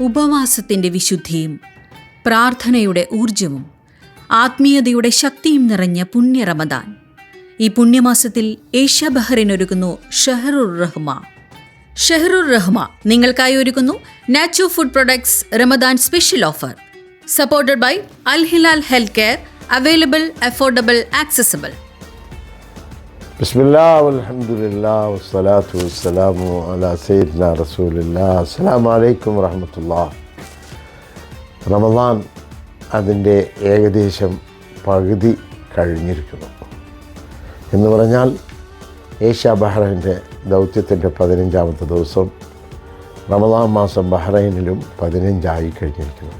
ഉപവാസത്തിൻ്റെ വിശുദ്ധിയും പ്രാർത്ഥനയുടെ ഊർജവും ആത്മീയതയുടെ ശക്തിയും നിറഞ്ഞ പുണ്യ റമദാൻ. ഈ പുണ്യമാസത്തിൽ ഏഷ്യ ബഹ്റൈൻ ഒരുക്കുന്നു ഷഹറുർ റഹ്മ. ഷഹറുർ റഹ്മ നിങ്ങൾക്കായി ഒരുക്കുന്നു Nacho food products Ramadan special offer. Supported by Al Hilal health care. Available, affordable, accessible. ബിസ്മില്ലാഹ് വൽഹംദുലില്ലാഹ് വസ്സലാത്തു വസ്സലാമു അലാ സയ്യിദിനാ റസൂലില്ലാഹ്. അസ്സലാമു അലൈക്കും വറഹ്മത്തുള്ളാഹ്. റമദാൻ അതിൻ്റെ ഏകദേശം പകുതി കഴിഞ്ഞിരിക്കുന്നു എന്ന് പറഞ്ഞാൽ ഏഷ്യ ബഹ്റൈൻ്റെ ദൗത്യത്തിൻ്റെ 15-ാമത്തെ ദിവസം. റമദാൻ മാസം ബഹ്റൈനിലും 15 കഴിഞ്ഞിരിക്കുന്നു.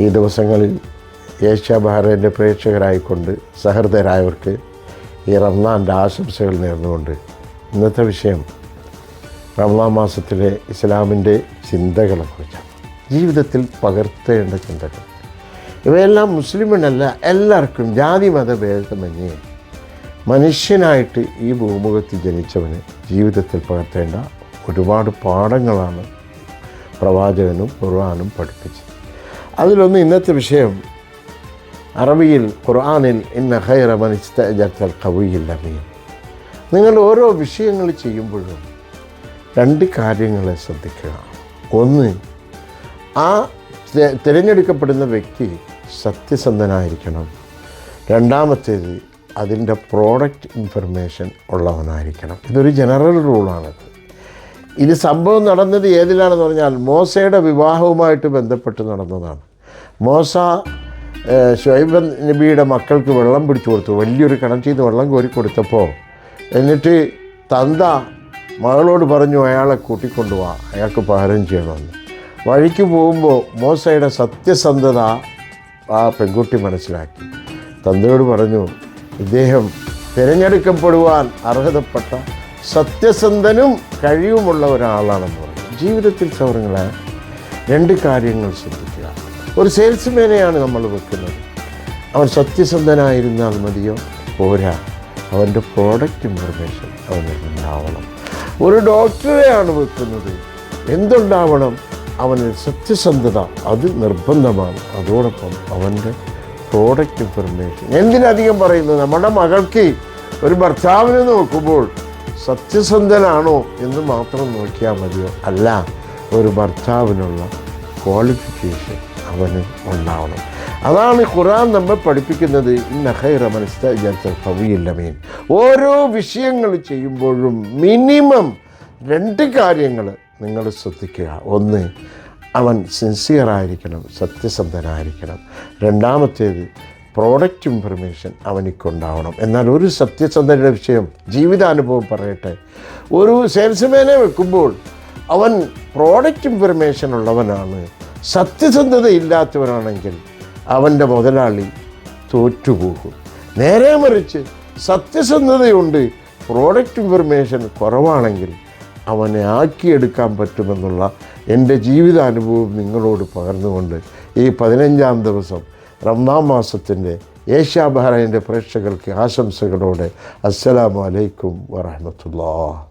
ഈ ദിവസങ്ങളിൽ ഏഷ്യ ബഹ്റൈൻ്റെ പ്രേക്ഷകരായിക്കൊണ്ട് സഹൃദയരായവർക്ക് ഈ റമദാൻ്റെ ആശംസകൾ നേർന്നുകൊണ്ട് ഇന്നത്തെ വിഷയം റമദാൻ മാസത്തിലെ ഇസ്ലാമിൻ്റെ ചിന്തകളെക്കുറിച്ചാണ്. ജീവിതത്തിൽ പകർത്തേണ്ട ചിന്തകൾ. ഇവയെല്ലാം മുസ്ലിമിനല്ല, എല്ലാവർക്കും ജാതി മതഭേദമന്യേ മനുഷ്യനായിട്ട് ഈ ഭൂമുഖത്ത് ജനിച്ചവന് ജീവിതത്തിൽ പകർത്തേണ്ട ഒരുപാട് പാഠങ്ങളാണ് പ്രവാചകനും ഖുർആനും പഠിപ്പിച്ചത്. അതിലൊന്ന് ഇന്നത്തെ വിഷയം. അറബിയിൽ ഖുർആനിൽ ഇന്ന ഖൈറ മൻ ഇസ്തഅജർതൽ ഖവിയ്യുൽ അമീൻ. നിങ്ങൾ ഓരോ വിഷയങ്ങൾ ചെയ്യുമ്പോഴും 2 കാര്യങ്ങളെ ശ്രദ്ധിക്കുക. ഒന്ന്, ആ തിരഞ്ഞെടുക്കപ്പെടുന്ന വ്യക്തി സത്യസന്ധനായിരിക്കണം. രണ്ടാമത്തേത്, അതിൻ്റെ പ്രോഡക്റ്റ് ഇൻഫർമേഷൻ ഉള്ളവനായിരിക്കണം. ഇതൊരു ജനറൽ റൂളാണ്. ഇത് സംഭവം നടന്നത് ഏതിലാണെന്ന് പറഞ്ഞാൽ മോശയുടെ വിവാഹവുമായിട്ട് ബന്ധപ്പെട്ട് നടന്നതാണ്. മോശ ശുഐബ് നബിയുടെ മക്കൾക്ക് വെള്ളം പിടിച്ചു കൊടുത്തു. വലിയൊരു കിണറ്റിൽ നിന്ന് വെള്ളം കോരി കൊടുത്തപ്പോൾ എന്നിട്ട് തന്ത മകളോട് പറഞ്ഞു അയാളെ കൂട്ടിക്കൊണ്ടുപോവാ, അയാൾക്ക് പകരം ചെയ്യണമെന്ന്. വഴിക്ക് പോകുമ്പോൾ മോശയുടെ സത്യസന്ധത ആ പെൺകുട്ടി മനസ്സിലാക്കി. തന്തയോട് പറഞ്ഞു, ഇദ്ദേഹം തിരഞ്ഞെടുക്കപ്പെടുവാൻ അർഹതപ്പെട്ട സത്യസന്ധനും കഴിവുമുള്ള ഒരാളാണെന്ന് പറഞ്ഞു. ജീവിതത്തിൽ സൗഹൃദങ്ങളെ 2 കാര്യങ്ങൾ ശ്രദ്ധിക്കുക. ഒരു സെയിൽസ്മാനെയാണ് നമ്മൾ വെക്കുന്നത്. അവൻ സത്യസന്ധനായിരുന്നാൽ മതിയോ? പോരാ, അവൻ്റെ പ്രോഡക്റ്റ് ഇൻഫർമേഷൻ അവനുണ്ടാവണം. ഒരു ഡോക്ടറെയാണ് വെക്കുന്നത്. എന്തുണ്ടാവണം? അവന് സത്യസന്ധത, അത് നിർബന്ധമാണ്. അതോടൊപ്പം അവൻ്റെ പ്രോഡക്റ്റ് ഇൻഫർമേഷൻ. എന്തിനധികം പറയുന്നത്, നമ്മുടെ മകൾക്ക് ഒരു ഭർത്താവിനെ നോക്കുമ്പോൾ സത്യസന്ധനാണോ എന്ന് മാത്രം നോക്കിയാൽ മതിയോ? അല്ല, ഒരു ഭർത്താവിനുള്ള ക്വാളിഫിക്കേഷൻ അവന് ഉണ്ടാവണം. അതാണ് ഖുർആൻ നമ്മെ പഠിപ്പിക്കുന്നത്. ഇന്ന ഖൈറ മൻ ഇസ്തഅജർതൽ ഖവിയ്യുൽ അമീൻ. ഓരോ വിഷയങ്ങൾ ചെയ്യുമ്പോഴും മിനിമം 2 കാര്യങ്ങൾ നിങ്ങൾ ശ്രദ്ധിക്കുക. ഒന്ന്, അവൻ സിൻസിയറായിരിക്കണം, സത്യസന്ധനായിരിക്കണം. രണ്ടാമത്തേത്, പ്രോഡക്റ്റ് ഇൻഫർമേഷൻ അവനിക്കുണ്ടാവണം. എന്നാൽ ഒരു സത്യസന്ധയുടെ വിഷയം ജീവിതാനുഭവം പറയട്ടെ. ഒരു സെയിൽസ്മാനെ വെക്കുമ്പോൾ അവൻ പ്രോഡക്റ്റ് ഇൻഫർമേഷൻ ഉള്ളവനാണ്. സത്യസന്ധത ഇല്ലാത്തവനാണെങ്കിൽ അവൻ്റെ മുതലാളി തോറ്റുപോകും. നേരെ മറിച്ച് സത്യസന്ധതയുണ്ട്, പ്രോഡക്റ്റ് ഇൻഫർമേഷൻ കുറവാണെങ്കിൽ അവനെ ആക്കിയെടുക്കാൻ പറ്റുമെന്നുള്ള എൻ്റെ ജീവിതാനുഭവം നിങ്ങളോട് പകർന്നുകൊണ്ട് ഈ 15-ാം ദിവസം റമദാൻ മാസത്തിൻ്റെ ഏഷ്യ ബഹ്റൈൻ്റെ പ്രേക്ഷകർക്ക് ആശംസകളോടെ അസ്സലാമു അലൈക്കും വറഹ്മത്തുള്ളാഹി.